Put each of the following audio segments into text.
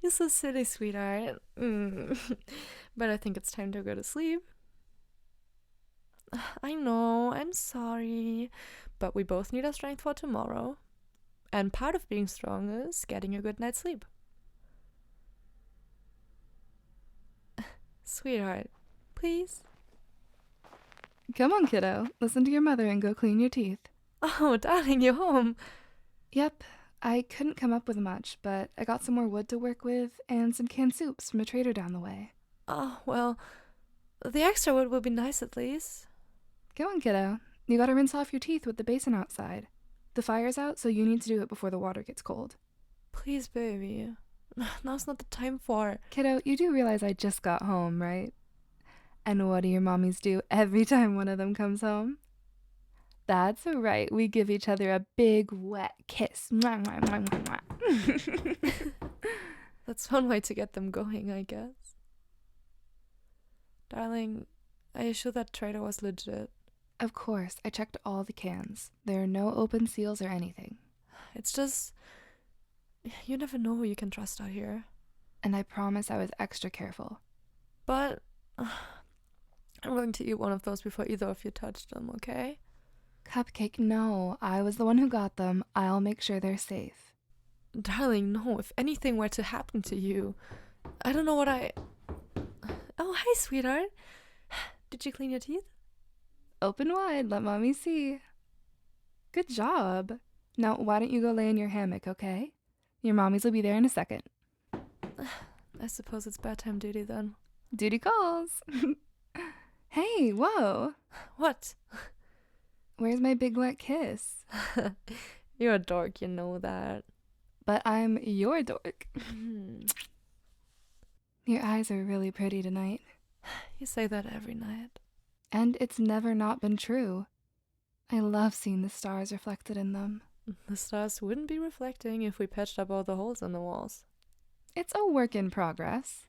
You're so silly, sweetheart. But I think it's time to go to sleep. I know, I'm sorry. But we both need our strength for tomorrow. And part of being strong is getting a good night's sleep. Sweetheart, please? Come on, kiddo. Listen to your mother and go clean your teeth. Oh, darling, you're home. Yep, I couldn't come up with much, but I got some more wood to work with and some canned soups from a trader down the way. Oh, well, the extra wood will be nice at least. Come on, kiddo. You gotta rinse off your teeth with the basin outside. The fire's out, so you need to do it before the water gets cold. Please, baby. Now's not the time for... Kiddo, you do realize I just got home, right? And what do your mommies do every time one of them comes home? That's right, we give each other a big, wet kiss. Mwah, mwah, mwah, mwah, mwah. That's one way to get them going, I guess. Darling, are you sure that trader was legit? Of course, I checked all the cans. There are no open seals or anything. It's just... you never know who you can trust out here. And I promise I was extra careful. But... I'm going to eat one of those before either of you touch them, okay? Cupcake, no. I was the one who got them. I'll make sure they're safe. Darling, no. If anything were to happen to you, I don't know what I... Oh, hi, sweetheart. Did you clean your teeth? Open wide, let mommy see. Good job. Now, why don't you go lay in your hammock, okay? Your mommies will be there in a second. I suppose it's bedtime duty then. Duty calls. Hey, whoa. What? Where's my big wet kiss? You're a dork, you know that. But I'm your dork. Your eyes are really pretty tonight. You say that every night. And it's never not been true. I love seeing the stars reflected in them. The stars wouldn't be reflecting if we patched up all the holes in the walls. It's a work in progress.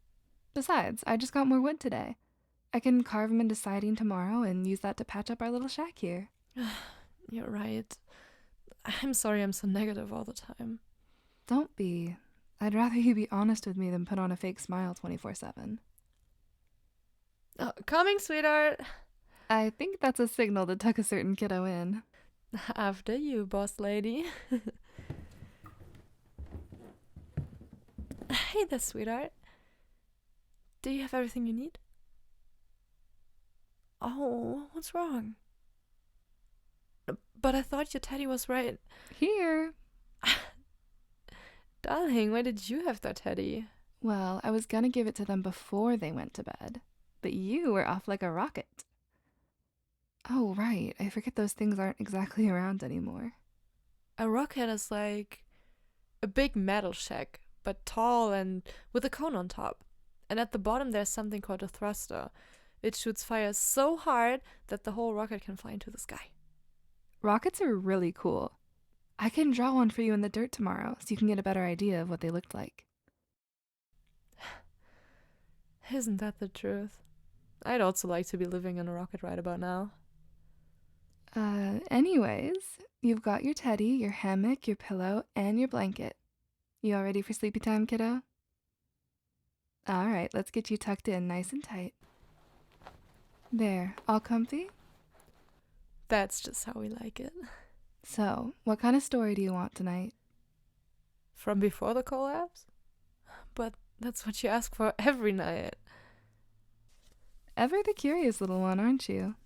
Besides, I just got more wood today. I can carve them into siding tomorrow and use that to patch up our little shack here. You're right. I'm sorry I'm so negative all the time. Don't be. I'd rather you be honest with me than put on a fake smile 24/7. Oh, coming, sweetheart. I think that's a signal to tuck a certain kiddo in. After you, boss lady. Hey there, sweetheart. Do you have everything you need? Oh, what's wrong? But I thought your teddy was right. Here. Darling, why did you have that teddy? Well, I was gonna give it to them before they went to bed, but you were off like a rocket. Oh, right. I forget those things aren't exactly around anymore. A rocket is like a big metal shack, but tall and with a cone on top. And at the bottom there's something called a thruster. It shoots fire so hard that the whole rocket can fly into the sky. Rockets are really cool. I can draw one for you in the dirt tomorrow so you can get a better idea of what they looked like. Isn't that the truth? I'd also like to be living in a rocket right about now. Anyways, you've got your teddy, your hammock, your pillow, and your blanket. You all ready for sleepy time, kiddo? All right, let's get you tucked in nice and tight. There, all comfy? That's just how we like it. So, what kind of story do you want tonight? From before the collabs? But that's what you ask for every night. Ever the curious little one, aren't you?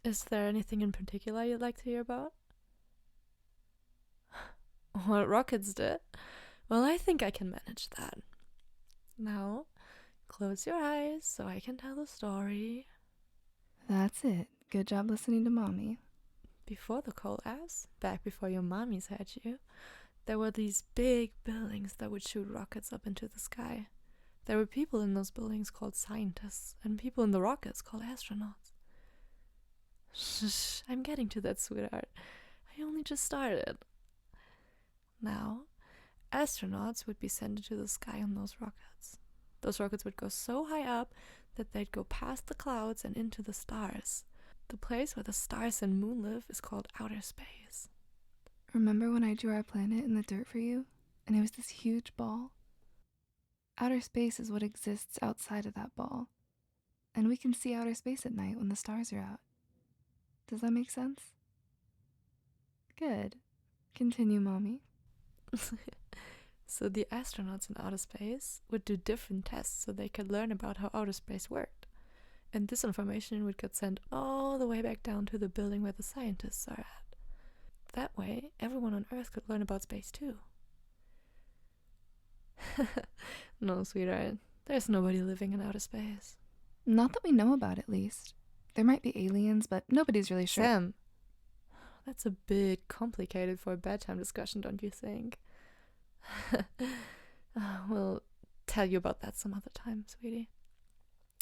Is there anything in particular you'd like to hear about? What rockets did? Well, I think I can manage that. Now, close your eyes so I can tell the story. That's it. Good job listening to mommy. Before the collabs, back before your mommies had you, there were these big buildings that would shoot rockets up into the sky. There were people in those buildings called scientists, and people in the rockets called astronauts. Shh, I'm getting to that, sweetheart. I only just started. Now, astronauts would be sent into the sky on those rockets. Those rockets would go so high up that they'd go past the clouds and into the stars. The place where the stars and moon live is called outer space. Remember when I drew our planet in the dirt for you? And it was this huge ball? Outer space is what exists outside of that ball. And we can see outer space at night when the stars are out. Does that make sense? Good. Continue, Mommy. So the astronauts in outer space would do different tests so they could learn about how outer space worked. And this information would get sent all the way back down to the building where the scientists are at. That way, everyone on Earth could learn about space too. No, sweetheart, there's nobody living in outer space. Not that we know about, at least. There might be aliens, but nobody's really sure. Sam, that's a bit complicated for a bedtime discussion, don't you think? We'll tell you about that some other time, sweetie.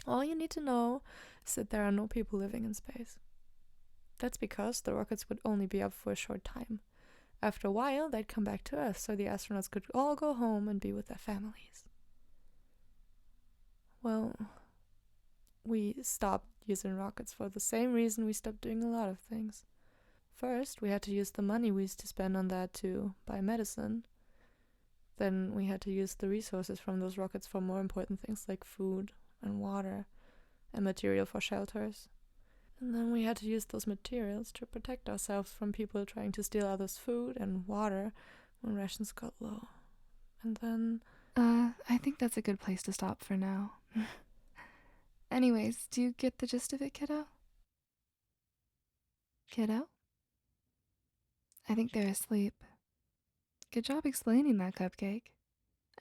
All you need to know is that there are no people living in space. That's because the rockets would only be up for a short time. After a while, they'd come back to Earth so the astronauts could all go home and be with their families. Well, we stopped using rockets for the same reason we stopped doing a lot of things. First, we had to use the money we used to spend on that to buy medicine. Then we had to use the resources from those rockets for more important things like food and water and material for shelters. And then we had to use those materials to protect ourselves from people trying to steal others' food and water when rations got low. And then... I think that's a good place to stop for now. Anyways, do you get the gist of it, kiddo? Kiddo? I think they're asleep. Good job explaining that, Cupcake.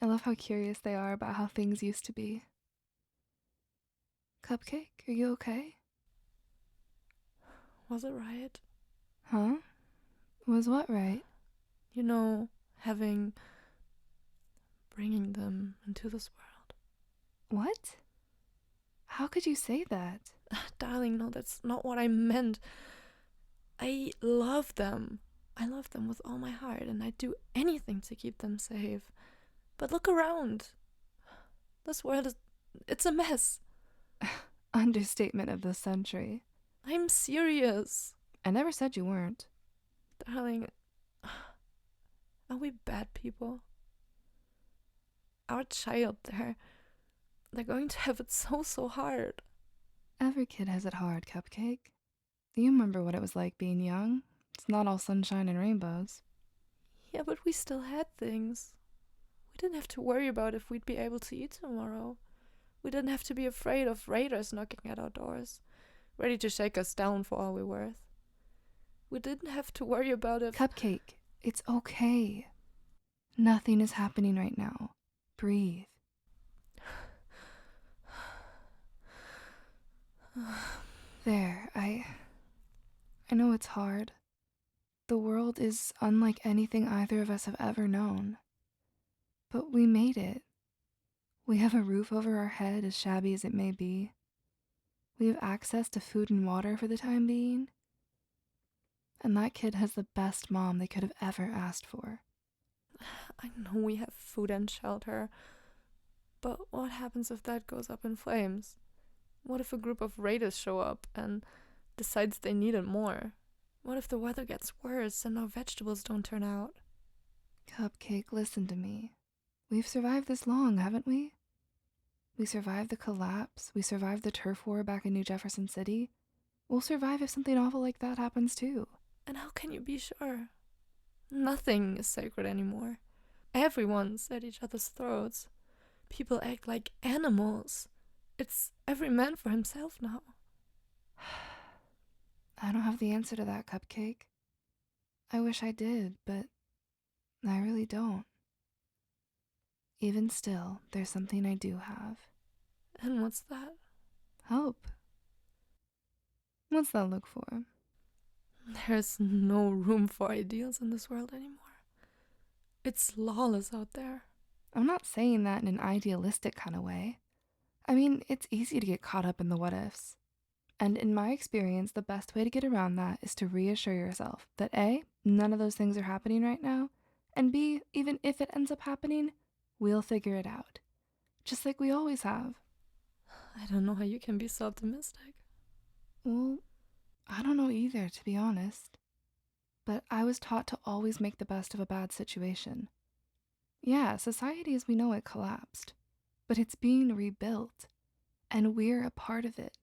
I love how curious they are about how things used to be. Cupcake, are you okay? Was it right? Huh? Was what right? You know, bringing them into this world. What? How could you say that? Darling, no, that's not what I meant. I love them. I love them with all my heart, and I'd do anything to keep them safe. But look around. This world it's a mess. Understatement of the century. I'm serious. I never said you weren't. Darling, are we bad people? Our child, they're going to have it so hard. Every kid has it hard, Cupcake. You remember what it was like being young? It's not all sunshine and rainbows. Yeah, but we still had things. We didn't have to worry about if we'd be able to eat tomorrow. We didn't have to be afraid of raiders knocking at our doors, ready to shake us down for all we're worth. We didn't have to worry about if... Cupcake, it's okay. Nothing is happening right now. Breathe. There, I know it's hard. The world is unlike anything either of us have ever known. But we made it. We have a roof over our head, as shabby as it may be. We have access to food and water for the time being. And that kid has the best mom they could have ever asked for. I know we have food and shelter, but what happens if that goes up in flames? What if a group of raiders show up and decides they need it more? What if the weather gets worse and our vegetables don't turn out? Cupcake, listen to me. We've survived this long, haven't we? We survived the collapse. We survived the turf war back in New Jefferson City. We'll survive if something awful like that happens too. And how can you be sure? Nothing is sacred anymore. Everyone's at each other's throats. People act like animals. It's every man for himself now. I don't have the answer to that, Cupcake. I wish I did, but I really don't. Even still, there's something I do have. And what's that? Hope. What's that look for? There's no room for ideals in this world anymore. It's lawless out there. I'm not saying that in an idealistic kind of way. I mean, it's easy to get caught up in the what ifs. And in my experience, the best way to get around that is to reassure yourself that A, none of those things are happening right now, and B, even if it ends up happening, we'll figure it out. Just like we always have. I don't know how you can be so optimistic. Well, I don't know either, to be honest. But I was taught to always make the best of a bad situation. Yeah, society as we know it collapsed. but it's being rebuilt, and we're a part of it.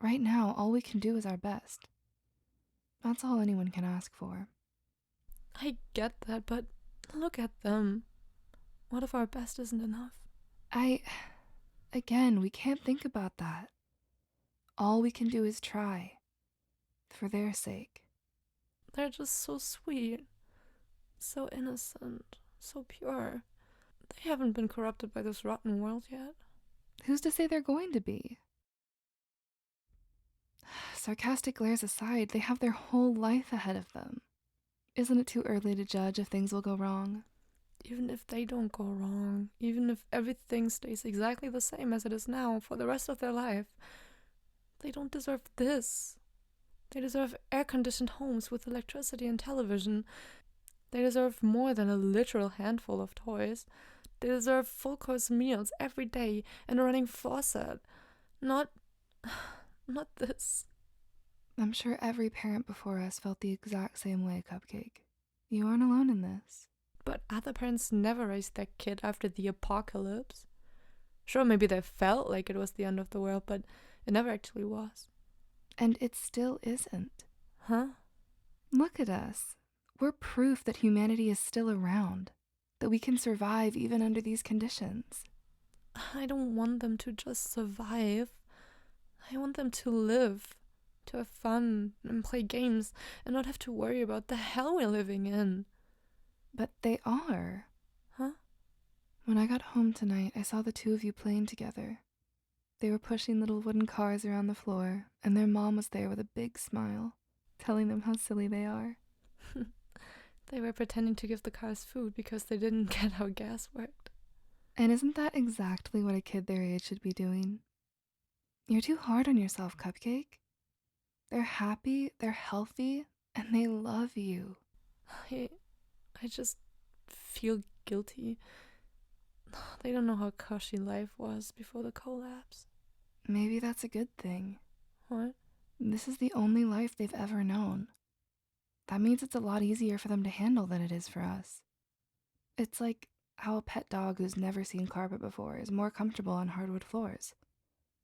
Right now, all we can do is our best. That's all anyone can ask for. I get that, but look at them. What if our best isn't enough? Again, we can't think about that. All we can do is try. For their sake. They're just so sweet, so innocent, so pure. They haven't been corrupted by this rotten world yet. Who's to say they're going to be? Sarcastic glares aside, they have their whole life ahead of them. Isn't it too early to judge if things will go wrong? Even if they don't go wrong, even if everything stays exactly the same as it is now for the rest of their life, they don't deserve this. They deserve air-conditioned homes with electricity and television. They deserve more than a literal handful of toys. They deserve full-course meals every day and a running faucet. Not this. I'm sure every parent before us felt the exact same way, Cupcake. You aren't alone in this. But other parents never raised their kid after the apocalypse. Sure, maybe they felt like it was the end of the world, but it never actually was. And it still isn't. Huh? Look at us. We're proof that humanity is still around, that we can survive even under these conditions. I don't want them to just survive. I want them to live, to have fun and play games and not have to worry about the hell we're living in. But they are. Huh? When I got home tonight, I saw the two of you playing together. They were pushing little wooden cars around the floor, and their mom was there with a big smile, telling them how silly they are. They were pretending to give the cars food because they didn't get how gas worked. And isn't that exactly what a kid their age should be doing? You're too hard on yourself, Cupcake. They're happy, they're healthy, and they love you. I just feel guilty. They don't know how cushy life was before the collapse. Maybe that's a good thing. What? This is the only life they've ever known. That means it's a lot easier for them to handle than it is for us. It's like how a pet dog who's never seen carpet before is more comfortable on hardwood floors.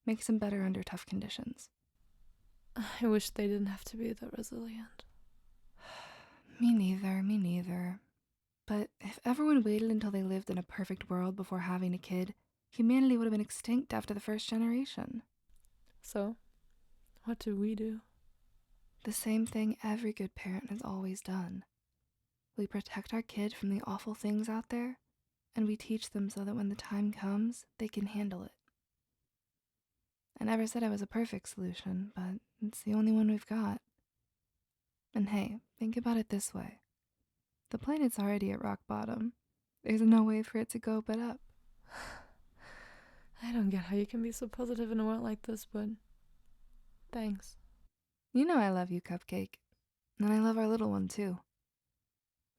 Makes him better under tough conditions. I wish they didn't have to be that resilient. Me neither. But if everyone waited until they lived in a perfect world before having a kid, humanity would have been extinct after the first generation. So, what do we do? The same thing every good parent has always done. We protect our kid from the awful things out there, and we teach them so that when the time comes, they can handle it. I never said I was a perfect solution, but it's the only one we've got. And hey, think about it this way. The planet's already at rock bottom. There's no way for it to go but up. I don't get how you can be so positive in a world like this, but thanks. You know I love you, Cupcake. And I love our little one, too.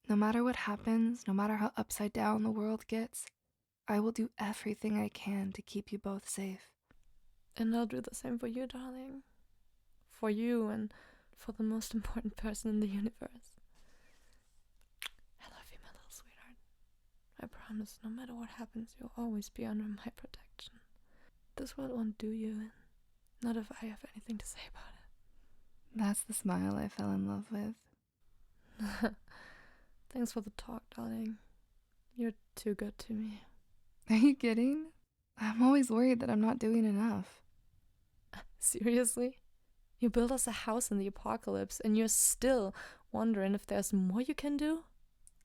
No matter what happens, no matter how upside down the world gets, I will do everything I can to keep you both safe. And I'll do the same for you, darling. For you and for the most important person in the universe. I love you, my little sweetheart. I promise, no matter what happens, you'll always be under my protection. This world won't do you in. Not if I have anything to say about it. That's the smile I fell in love with. Thanks for the talk, darling. You're too good to me. Are you kidding? I'm always worried that I'm not doing enough. Seriously? You built us a house in the apocalypse and you're still wondering if there's more you can do?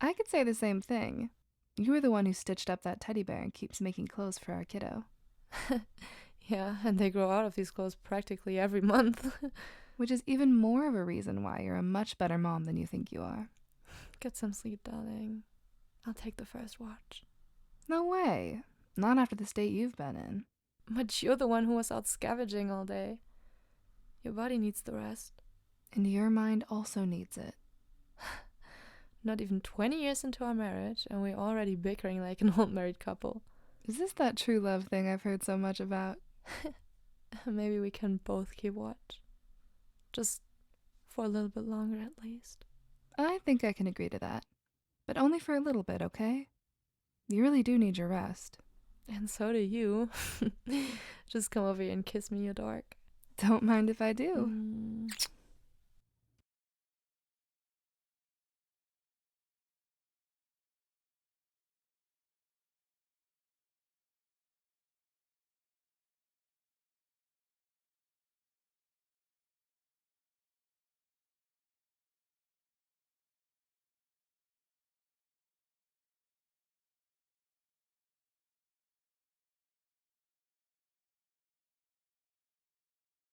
I could say the same thing. You were the one who stitched up that teddy bear and keeps making clothes for our kiddo. Yeah, and they grow out of these clothes practically every month. Which is even more of a reason why you're a much better mom than you think you are. Get some sleep, darling. I'll take the first watch. No way. Not after the state you've been in. But you're the one who was out scavenging all day. Your body needs the rest. And your mind also needs it. Not even 20 years into our marriage, and we're already bickering like an old married couple. Is this that true love thing I've heard so much about? Maybe we can both keep watch. Just for a little bit longer at least. I think I can agree to that. But only for a little bit, okay? You really do need your rest. And so do you. Just come over here and kiss me, you dork. Don't mind if I do.